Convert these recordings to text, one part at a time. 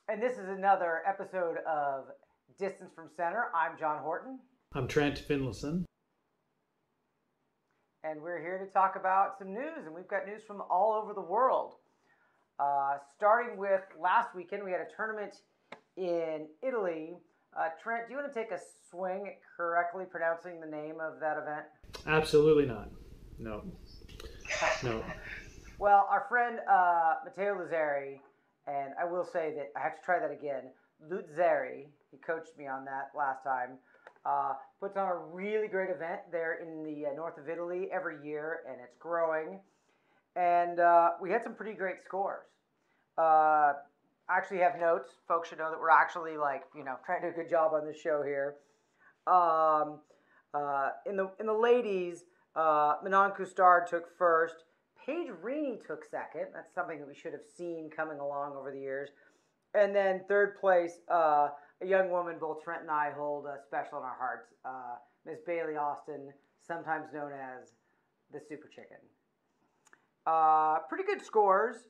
And this is another episode of Distance from Center. I'm John Horton, I'm Trent Finlayson. and we're here to talk about some news. And we've got news from all over the world. Starting with last weekend, we had a tournament in Italy. Trent, do you want to take a swing at correctly pronouncing the name of that event? Absolutely not. No. No. Well, our friend Matteo Lazzari, and I will say that I have to try that again. Luzzari, he coached me on that last time, puts on a really great event there in the north of Italy every year, and it's growing. And we had some pretty great scores. I actually have notes. Folks should know that we're actually trying to do a good job on this show here. In the ladies, Manon Coustard took first. Paige Reaney took second. That's something that we should have seen coming along over the years. And then third place, a young woman both Trent and I hold special in our hearts, Miss Bailey Austin, sometimes known as the Super Chicken. Pretty good scores.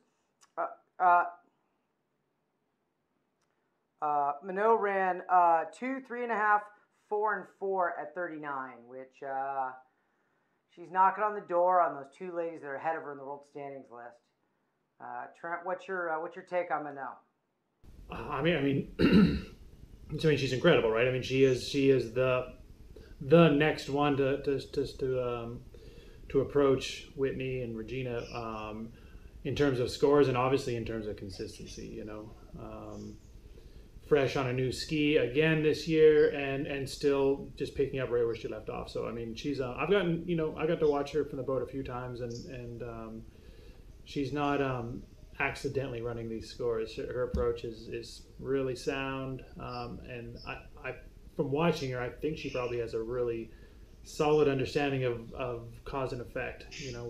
Minot ran 2, 3.5, 4, and 4 at 39, which she's knocking on the door on those two ladies that are ahead of her in the world standings list. Trent, what's your take on Minot? I mean, she's incredible, right? I mean, she is the next one to approach Whitney and Regina in terms of scores and obviously in terms of consistency. You know, fresh on a new ski again this year and still just picking up right where she left off. So I mean, she's I got to watch her from the boat a few times and she's not accidentally running these scores. Her approach is really sound, and I from watching her, I think she probably has a really solid understanding of cause and effect. You know,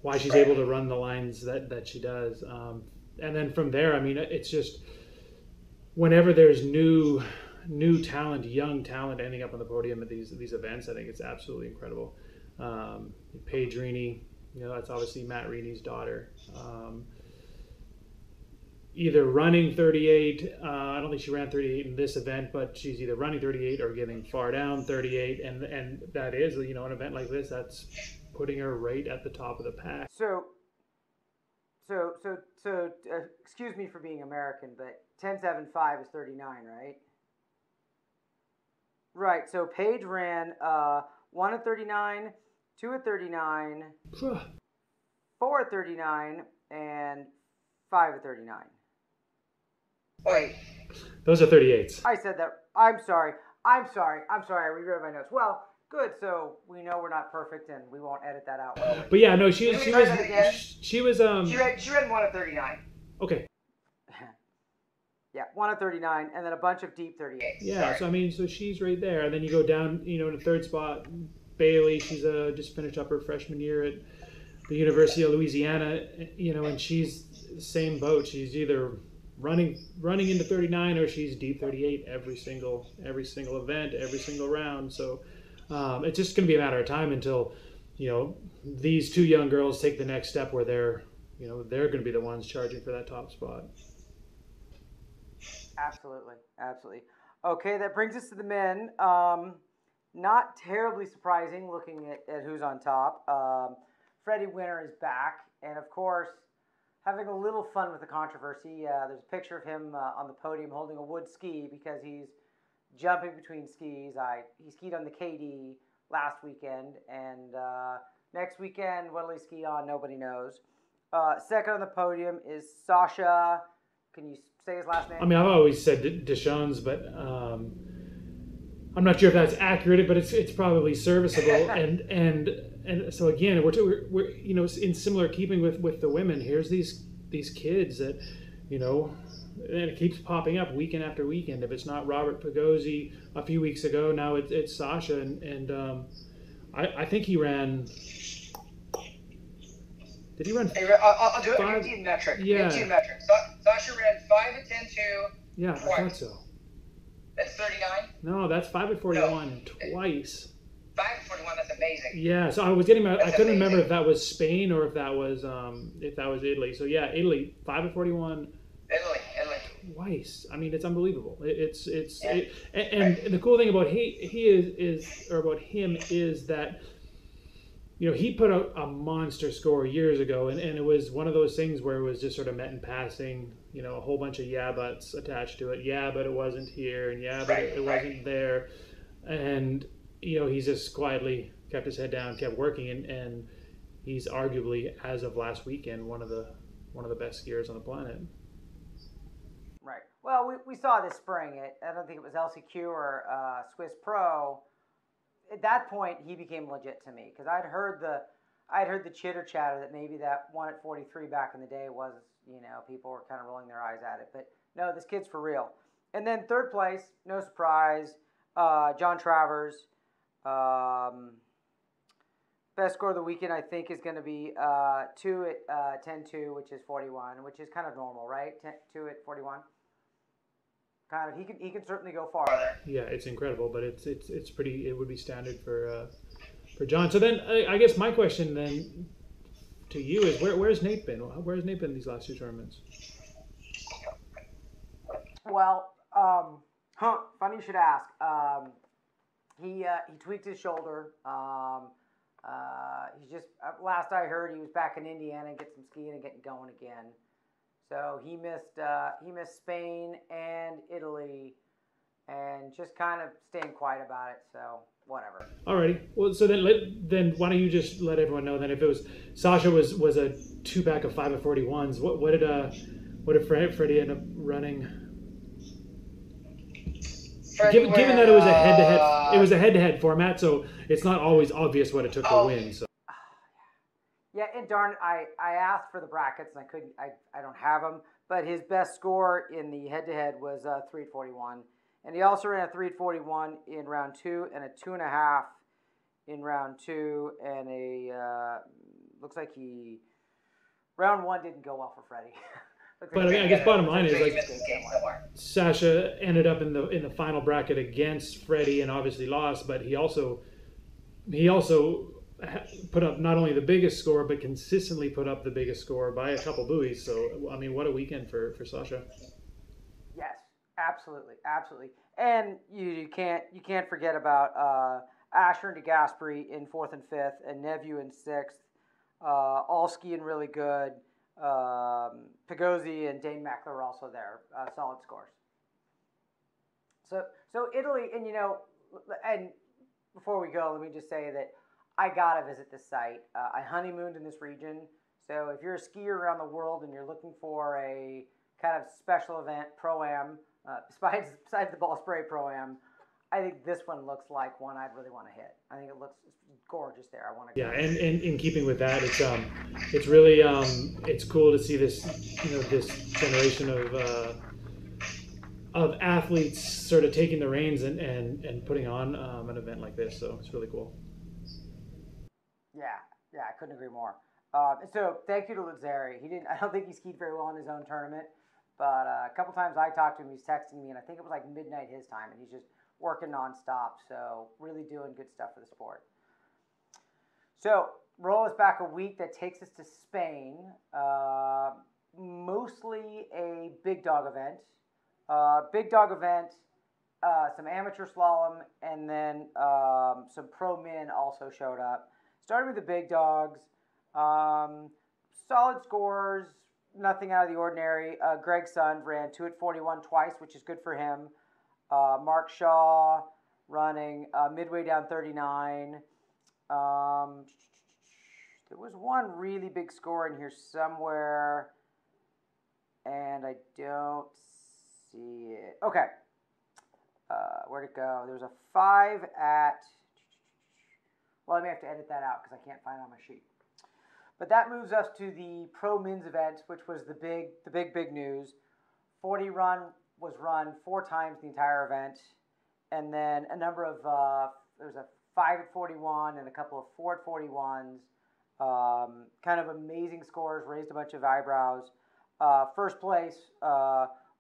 why she's able to run the lines that she does, and then from there, I mean, it's just whenever there's new talent, young talent ending up on the podium at these events, I think it's absolutely incredible. Paige Reaney, you know, that's obviously Matt Reaney's daughter. Either running 38, I don't think she ran 38 in this event, but she's either running 38 or getting far down 38, and that is, you know, an event like this, that's putting her right at the top of the pack. So, excuse me for being American, but 10.75 is 39, right? Right. So Paige ran 1 at 39, 2 at 39, 4 at 39, and 5 at 39. Wait. Those are 38s. I said that. I'm sorry. I reread my notes. Well, good. So we know we're not perfect, and we won't edit that out. But yeah, no, she was. She ran 1 at 39. Okay. Yeah, 1 at 39, and then a bunch of deep 38s. Yeah, Sorry. so I mean, so she's right there, and then you go down, you know, in the third spot, Bailey. She's just finished up her freshman year at the University of Louisiana, you know, and she's the same boat. She's either running into 39 or she's deep 38 every single event, every single round. So it's just going to be a matter of time until, you know, these two young girls take the next step where they're going to be the ones charging for that top spot. Absolutely. Okay, that brings us to the men. Not terribly surprising looking at who's on top. Freddie Winter is back, and of course, having a little fun with the controversy. There's a picture of him on the podium holding a wood ski because he's jumping between skis. He skied on the KD last weekend, and next weekend, what'll he ski on? Nobody knows. Second on the podium is Sasha. Can you say his last name? I mean, I've always said Deschamps, but I'm not sure if that's accurate, but it's probably serviceable. and so again, we're you know, in similar keeping with the women. Here's these kids that, you know, and it keeps popping up weekend after weekend. If it's not Robert Pagozzi a few weeks ago, now it's Sasha, and I think he ran. Did he run? I'll do it. I'll give you a metric. Yeah. Sasha ran 5 at 10.2. Yeah, I thought so. That's 39. No, that's 5 at 41 twice. 5 at 41. That's amazing. Yeah, so I was getting. I couldn't remember amazing. if that was Spain or if that was Italy. So yeah, Italy 5 at 41. Italy. twice. I mean, it's unbelievable. And the cool thing about about him is that he put out a monster score years ago, and it was one of those things where it was just sort of met in passing. A whole bunch of yeah buts attached to it. Yeah, but it wasn't here, and yeah, but it wasn't there, and he's just quietly kept his head down, kept working, and he's arguably, as of last weekend, one of the best skiers on the planet. Right. Well, we saw this spring. I don't think it was LCQ or Swiss Pro. At that point, he became legit to me because I'd heard the chitter chatter that maybe that one at 43 back in the day was, people were kind of rolling their eyes at it. But no, this kid's for real. And then third place, no surprise, John Travers. Best score of the weekend, I think, is going to be 2 at 10.2, which is 41, which is kind of normal, right? 2 at 41. Kind of, he can certainly go farther. Yeah, it's incredible, but it's pretty. It would be standard for John. So then, I guess my question then to you is, where's Nate been? Where's Nate been these last 2 tournaments? Well, funny you should ask. He tweaked his shoulder. He's just, last I heard, he was back in Indiana and get some skiing and getting going again. So he missed Spain and Italy, and just kind of staying quiet about it. So whatever. Alrighty. Well, so then why don't you just let everyone know then, if it was Sasha was a 2-pack of 5 at 41s, what did Freddie end up running? Given that it was a head-to-head format, so it's not always obvious what it took to win. So. Yeah, and darn, I asked for the brackets and I couldn't. I don't have them, but his best score in the head-to-head was 3 at 41, and he also ran a 3 at 41 in round 2 and a 2.5 in round 2, and looks like round 1 didn't go well for Freddie. But I guess bottom line is, like, Sasha ended up in the final bracket against Freddie and obviously lost, but he also put up not only the biggest score but consistently put up the biggest score by a couple buoys. So I mean, what a weekend for Sasha. Yes, absolutely. And you can't forget about Asher and DeGasperi in 4th and 5th, and Nevu in 6th. All skiing really good. Pigozzi and Dane Meckler are also there. Solid scores. So Italy, and before we go, let me just say that I gotta visit this site. I honeymooned in this region, so if you're a skier around the world and you're looking for a kind of special event, Pro-Am, besides the Ball Spray Pro-Am, I think this one looks like one I'd really want to hit. I think it looks gorgeous there. I want to go. Yeah, and in keeping with that, it's really it's cool to see this this generation of athletes sort of taking the reins and putting on an event like this. So it's really cool. Yeah, I couldn't agree more. So thank you to Lazzari. I don't think he skied very well in his own tournament, but a couple times I talked to him, he's texting me, and I think it was like midnight his time, and he's just working nonstop. So really doing good stuff for the sport. So roll us back a week. That takes us to Spain. Mostly a big dog event. Some amateur slalom, and then some pro min also showed up. Starting with the big dogs, solid scores, nothing out of the ordinary. Greg Sund ran 2 at 41 twice, which is good for him. Mark Shaw running midway down 39. There was one really big score in here somewhere, and I don't see it. Okay. Where'd it go? There's a 5 at... Well, I may have to edit that out because I can't find it on my sheet. But that moves us to the Pro Men's event, which was the big news. 40 run was run 4 times the entire event. And then a number of, there's a 5 at 41 and a couple of 4 at 41s. Kind of amazing scores, raised a bunch of eyebrows. First place,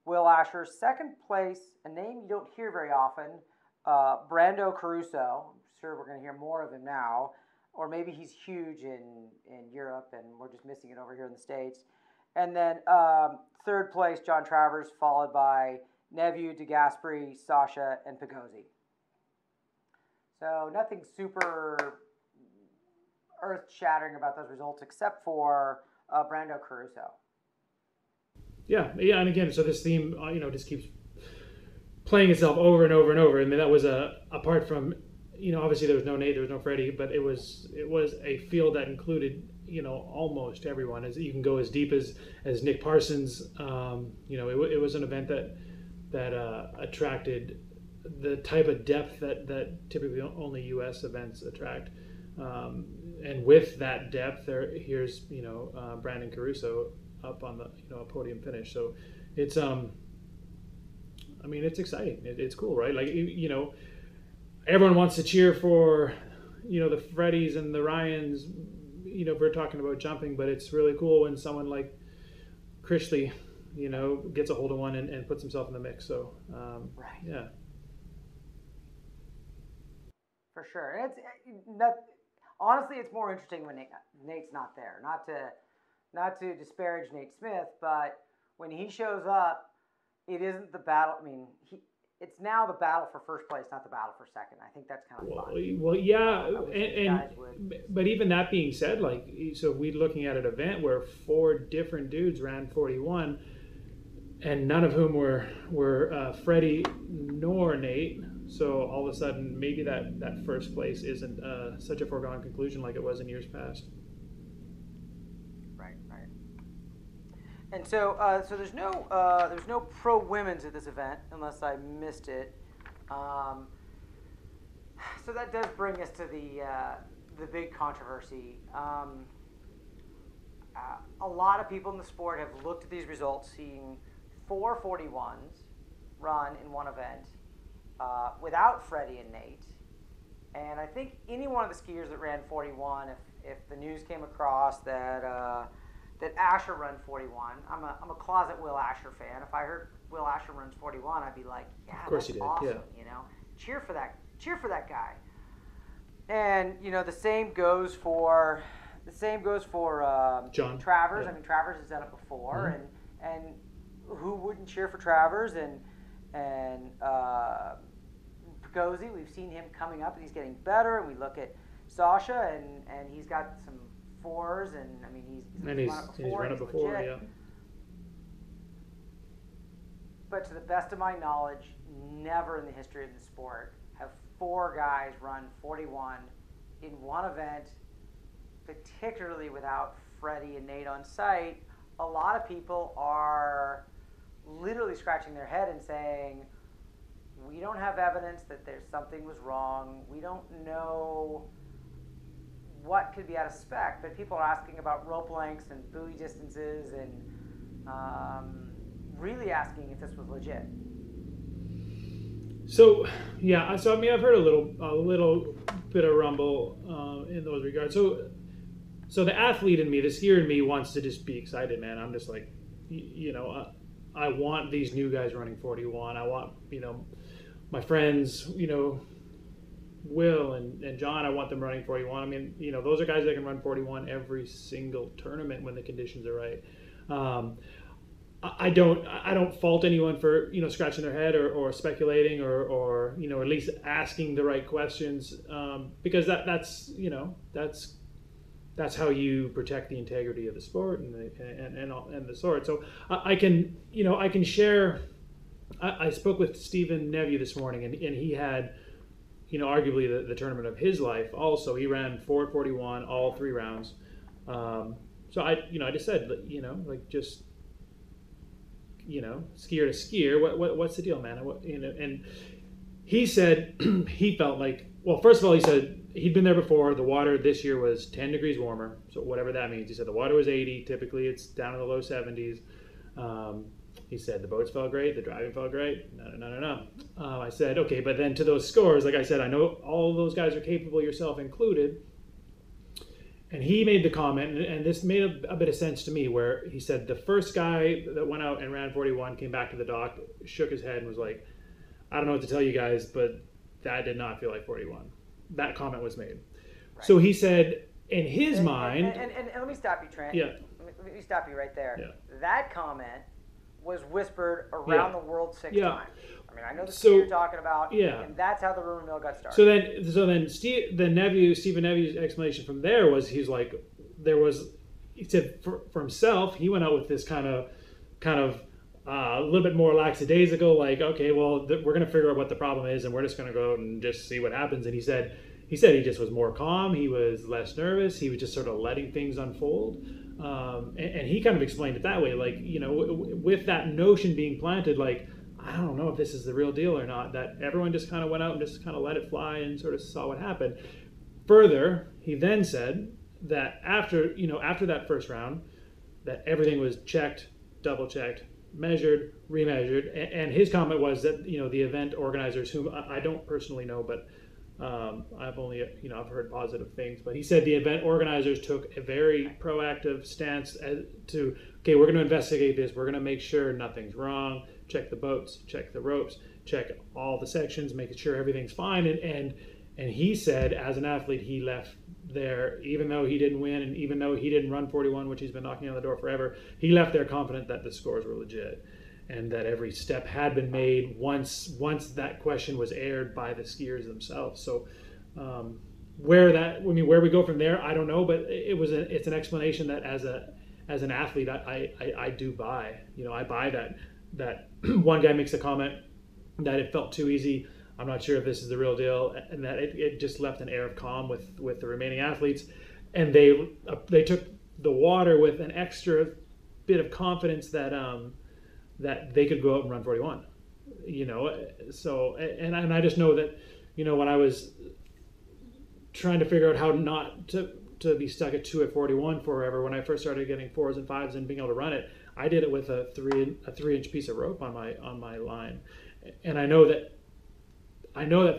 Will Asher. Second place, a name you don't hear very often, Brando Caruso. I'm sure we're going to hear more of him now. Or maybe he's huge in Europe and we're just missing it over here in the States. And then third place, John Travers, followed by Nevu, DeGasperi, Sasha, and Pigozzi. So nothing super earth-shattering about those results except for Brando Caruso. Yeah, and again, so this theme, just keeps playing itself over and over and over. I mean, that was apart from, obviously there was no Nate, there was no Freddie, but it was a field that included, almost everyone. As you can go as deep as Nick Parsons. It was an event that attracted the type of depth that typically only U.S. events attract. And with that depth, here's Brandon Caruso up on the a podium finish. So it's it's exciting. It's cool, right? Like everyone wants to cheer for the Freddies and the Ryans. If we're talking about jumping, but it's really cool when someone like Crishley, gets a hold of one and puts himself in the mix. So right. Yeah. For sure. And honestly, it's more interesting when Nate's not there. Not to disparage Nate Smith, but when he shows up, it isn't the battle. I mean, it's now the battle for first place, not the battle for second. I think that's kind of fun. Well, yeah, but even that being said, so we're looking at an event where 4 different dudes ran 41, and none of whom were Freddie nor Nate. So all of a sudden, maybe that first place isn't such a foregone conclusion like it was in years past. Right. And so there's no pro women's at this event unless I missed it. So that does bring us to the big controversy. A lot of people in the sport have looked at these results, seeing 4 41s run in one event. Without Freddie and Nate, and I think any one of the skiers that ran 41, if the news came across that Asher run 41, I'm a closet Will Asher fan. If I heard Will Asher runs 41, I'd be like, yeah, that's awesome. Yeah. Cheer for that guy. And the same goes for John Travers. Yeah. I mean, Travers has done it before, Mm-hmm. and who wouldn't cheer for Travers and Pigozzi, we've seen him coming up and he's getting better. And we look at Sasha and he's got some 4s, and I mean he's run it before, yeah. But to the best of my knowledge, never in the history of the sport have 4 guys run 41 in one event, particularly without Freddie and Nate on site. A lot of people are literally scratching their head and saying, we don't have evidence that something was wrong. We don't know what could be out of spec, but people are asking about rope lengths and buoy distances and really asking if this was legit. So yeah, so I mean, I've heard a little bit of rumble in those regards. So the athlete in me, the skier in me, wants to just be excited, man. I'm just like, I want these new guys running 41. I want, my friends, Will and John, I want them running 41. I mean, those are guys that can run 41 every single tournament when the conditions are right. I don't fault anyone for, scratching their head or speculating or at least asking the right questions, because that's how you protect the integrity of the sport and the sort. So I can share. I spoke with Stephen Nevu this morning, and he had, arguably the tournament of his life. Also, he ran 4:41 all 3 rounds. So I just said, just skier to skier. What's the deal, man? And he said he felt like, well, first of all, he said he'd been there before. The water this year was 10 degrees warmer, so whatever that means. He said the water was 80. Typically, it's down in the low 70s. He said the boats felt great, the driving felt great. No. I said, okay, but then to those scores, like I said, I know all those guys are capable, yourself included. And he made the comment, and this made a bit of sense to me, where he said the first guy that went out and ran 41 came back to the dock, shook his head, and was like, I don't know what to tell you guys, but that did not feel like 41. That comment was made. Right. So he said, in his mind... And let me stop you, Trent. Yeah. Let me stop you right there. Yeah. That comment was whispered around Yeah. the world 6 Yeah. times. I mean, I know the So- you're talking about, yeah. and that's how the rumor mill got started. So then Stephen Neview's explanation from there was he said for himself, he went out with this kind of a little bit more lackadaisical, like, okay, well, we're going to figure out what the problem is, and we're just going to go out and just see what happens. And he said he just was more calm. He was less nervous. He was just sort of letting things unfold. And he kind of explained it that way, like, with that notion being planted, like, I don't know if this is the real deal or not, that everyone just kind of went out and just kind of let it fly and sort of saw what happened. Further, he then said that after that first round, that everything was checked, double checked, measured, remeasured, and his comment was that the event organizers, whom I don't personally know, but I've only I've heard positive things, but he said the event organizers took a very proactive stance to, okay, we're going to investigate this, we're going to make sure nothing's wrong, check the boats, check the ropes, check all the sections, making sure everything's fine, and he said as an athlete he left there, even though he didn't win and even though he didn't run 41, which he's been knocking on the door forever, he left there confident that the scores were legit and that every step had been made once that question was aired by the skiers themselves. So where we go from there, I don't know, but it's an explanation that as an athlete I do buy. I buy that one guy makes a comment that it felt too easy. I'm not sure if this is the real deal, and that it just left an air of calm with the remaining athletes, and they took the water with an extra bit of confidence that they could go out and run 41. So and I just know that when I was trying to figure out how not to be stuck at 2 at 41 forever, when I first started getting 4s and 5s and being able to run it, I did it with a 3-inch piece of rope on my line, and I know that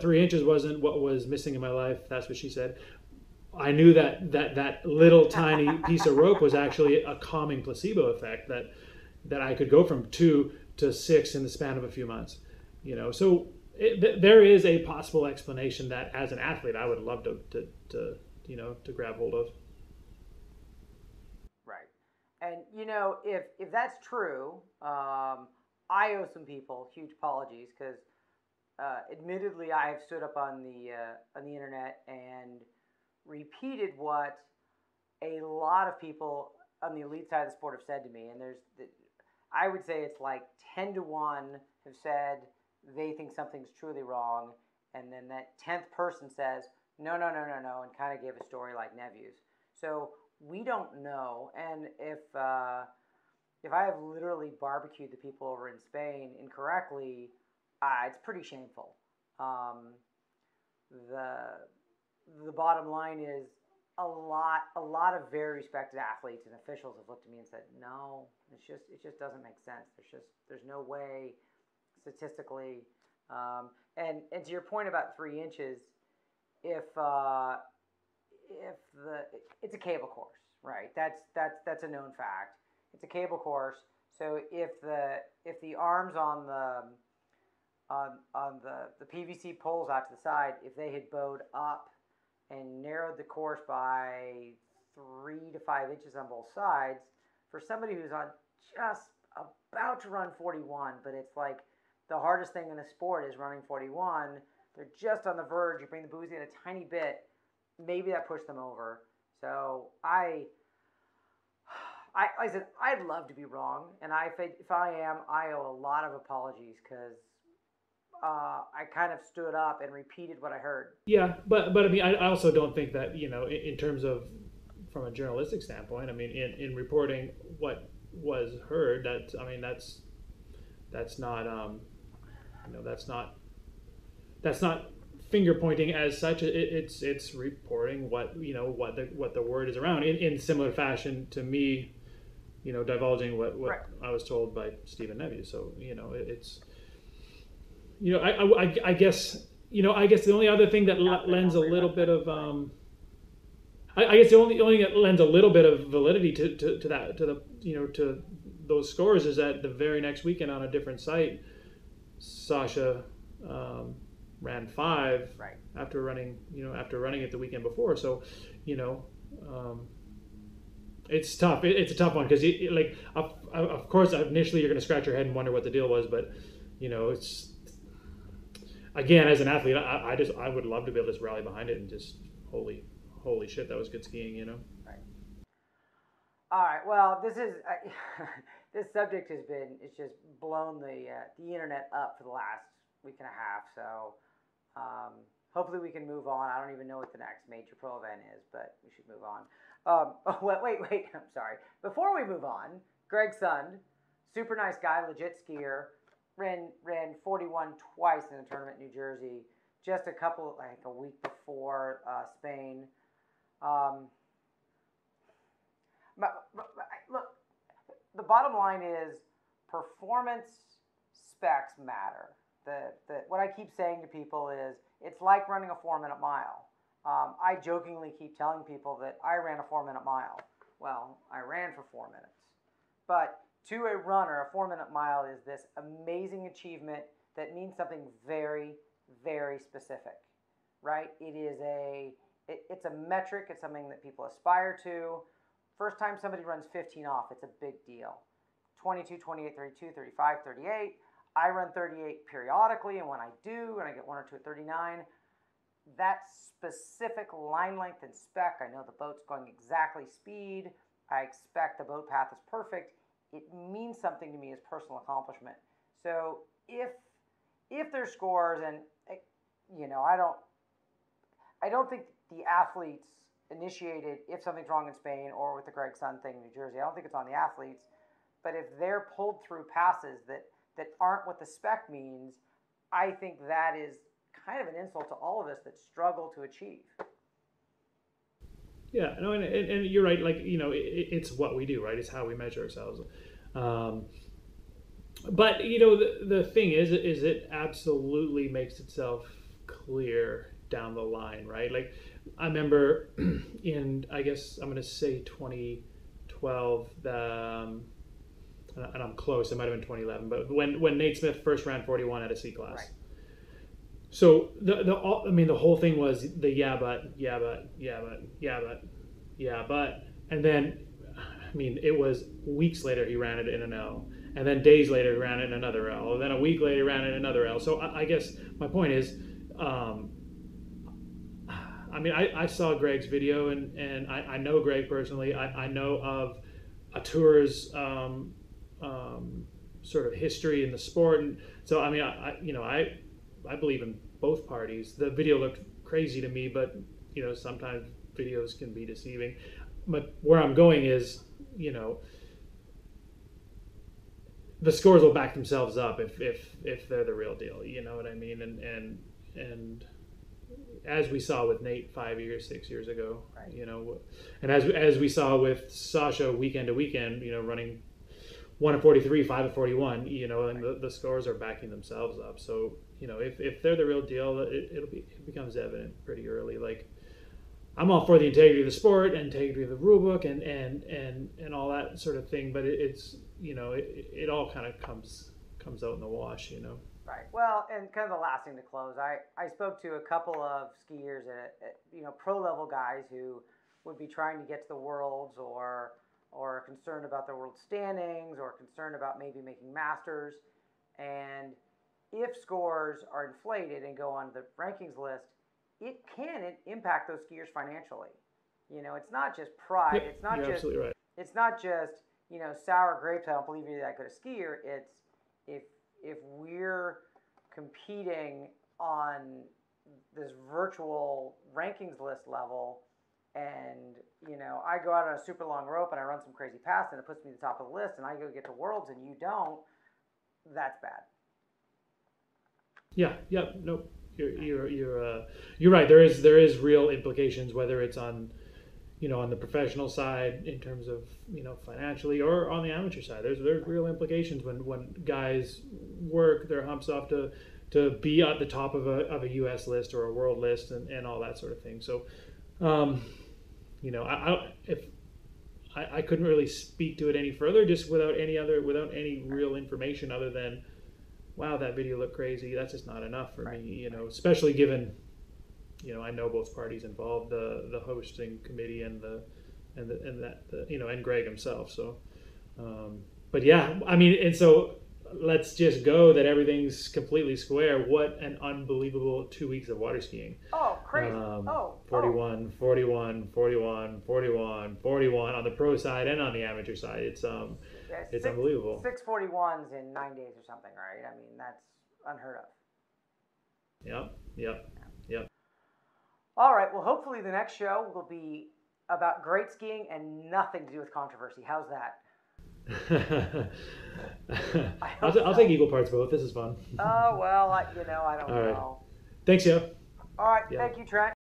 3 inches wasn't what was missing in my life. That's what she said. I knew that little tiny piece of rope was actually a calming placebo effect that I could go from 2 to 6 in the span of a few months. So there is a possible explanation that as an athlete I would love to grab hold of. Right. And if that's true, I owe some people huge apologies because admittedly I have stood up on the internet and repeated what a lot of people on the elite side of the sport have said to me, and I would say it's like 10 to 1 have said they think something's truly wrong, and then that 10th person says no, and kind of gave a story like Neview's. So we don't know, and if I have literally barbecued the people over in Spain incorrectly, it's pretty shameful. The bottom line is a lot of very respected athletes and officials have looked at me and said, no, it just doesn't make sense. There's no way statistically. And to your point about 3 inches, if it's a cable course, right? That's a known fact. It's a cable course. So if the arms on the PVC poles out to the side, if they had bowed up and narrowed the course by 3 to 5 inches on both sides, for somebody who's on just about to run 41, but it's like the hardest thing in the sport is running 41, they're just on the verge, you bring the boozy in a tiny bit, maybe that pushed them over. So I said, I'd love to be wrong, and if I am, I owe a lot of apologies because I kind of stood up and repeated what I heard. Yeah, but I mean, I also don't think that, in terms of, from a journalistic standpoint, I mean, in reporting what was heard, that's not finger pointing as such. It's reporting what the word is around in similar fashion to me, divulging what right. I was told by Stephen Neview. So it's. I guess the only other thing that lends a little bit of I guess the only thing that lends a little bit of validity to that to those scores is that the very next weekend on a different site, Sasha ran 5 right. after running it the weekend before. So It's tough. It's a tough one because, like, of course, initially you're going to scratch your head and wonder what the deal was, but it's again, as an athlete, I would love to be able to just rally behind it and just holy shit, that was good skiing, Right. All right. Well, this is this subject it's just blown the internet up for the last week and a half. So hopefully we can move on. I don't even know what the next major pro event is, but we should move on. Wait. I'm sorry. Before we move on, Greg Sund, super nice guy, legit skier, ran 41 twice in a tournament in New Jersey, just a week before Spain. Look, the bottom line is performance specs matter. What I keep saying to people is it's like running a 4-minute mile. I jokingly keep telling people that I ran a 4-minute mile. Well, I ran for 4 minutes. But to a runner, a 4-minute mile is this amazing achievement that means something very, very specific, right? It's a metric. It's something that people aspire to. First time somebody runs 15 off, it's a big deal. 22, 28, 32, 35, 38. I run 38 periodically, and when I do, and I get one or two at 39, that specific line length and spec, I know the boat's going exactly speed, I expect the boat path is perfect, it means something to me as personal accomplishment. So if there's scores, and I don't think the athletes initiated if something's wrong in Spain or with the Greg Sund thing in New Jersey, I don't think it's on the athletes, but if they're pulled through passes that aren't what the spec means, I think that is kind of an insult to all of us that struggle to achieve. Yeah, no, and you're right. Like, it's what we do, right? It's how we measure ourselves. But the thing is it absolutely makes itself clear down the line, right? Like, I remember in, I guess I'm going to say 2012, and I'm close, it might have been 2011, but when Nate Smith first ran 41 at a C class. Right. So the whole thing was the yeah but, and then, it was weeks later he ran it in an L, and then days later he ran it in another L, and then a week later he ran it in another L. So I guess my point is, I saw Greg's video, and I know Greg personally. I know of a tour's sort of history in the sport, and so I believe in both parties. The video looked crazy to me, but sometimes videos can be deceiving. But where I'm going is, the scores will back themselves up if they're the real deal. You know what I mean? And as we saw with Nate 6 years ago, right. And as we saw with Sasha weekend to weekend, running 1 at 43, 5 at 41, and the scores are backing themselves up. So, if they're the real deal, it becomes evident pretty early. Like, I'm all for the integrity of the sport and integrity of the rule book and all that sort of thing, but it's it all kind of comes out in the wash, Right. Well, and kind of the last thing to close, I spoke to a couple of skiers at pro level guys who would be trying to get to the Worlds or concerned about their world standings or concerned about maybe making Masters. And if scores are inflated and go on the rankings list, it can impact those skiers financially. It's not just pride. Yeah, it's not you're just absolutely right. It's not just sour grapes. I don't believe you're that good a skier. It's if we're competing on this virtual rankings list level, and I go out on a super long rope and I run some crazy pass and it puts me at the top of the list, and I go get to Worlds and you don't, that's bad. Yeah. Nope. You're right. There is real implications, whether it's on on the professional side in terms of financially, or on the amateur side. There's real implications when guys work their humps off to be at the top of a U.S. list or a world list and all that sort of thing. So, I couldn't really speak to it any further, just without any real information other than, wow, that video looked crazy. That's just not enough for me, especially given, I know both parties involved, the hosting committee and and Greg himself. So, but yeah, I mean, and so let's just go that everything's completely square. What an unbelievable 2 weeks of water skiing. Oh, crazy. 41, 41, 41, 41, 41 on the pro side and on the amateur side. It's unbelievable. 641s in 9 days or something, right? I mean, that's unheard of. Yep. All right. Well, hopefully the next show will be about great skiing and nothing to do with controversy. How's that? I'll take equal parts both. This is fun. Oh, well, I don't All right. know. Thanks, Joe. All right. Yeah. Thank you, Trent.